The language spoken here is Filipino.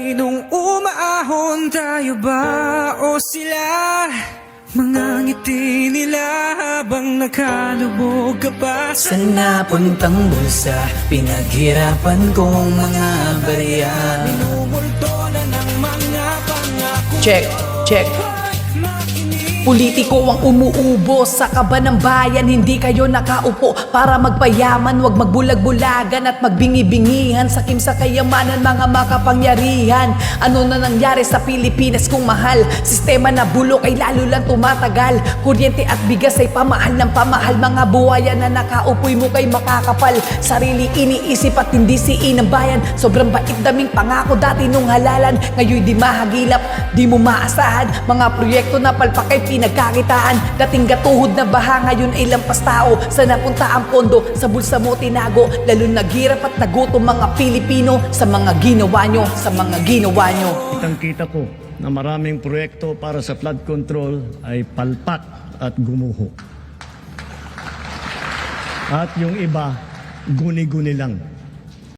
Nung umaahon tayo ba o sila? Mga ngiti nila habang nakalubog ka pa. Saan napuntang bulsa? Pinaghirapan kong mga barya. Minumulto na ng mga pangako. Check, check. Politiko ang umuubo sa kaba ng bayan. Hindi kayo nakaupo para magpayaman. Huwag magbulag-bulagan at magbingi-bingihan. Sakim sa kayamanan, mga makapangyarihan. Ano na nangyari sa Pilipinas kung mahal? Sistema na bulok ay lalo lang tumatagal. Kuryente at bigas ay pamahal ng pamahal. Mga buhayan na nakaupoy mo kay makakapal. Sarili iniisip at hindi siin ng bayan. Sobrang bait daming pangako dati nung halalan. Ngayon di mahagilap, di mo maasahan. Mga proyekto na palpak ay pinagkakitaan. Dating gatuhod na baha, ngayon ay lampas tao. Sa napunta ang pondo, sa bulsa mo tinago. Lalo naghirap at nagutom mga Pilipino sa mga ginawa nyo, sa mga ginawa nyo. Kitang-kita ko na maraming proyekto para sa flood control ay palpak at gumuho. At yung iba, guni-guni lang.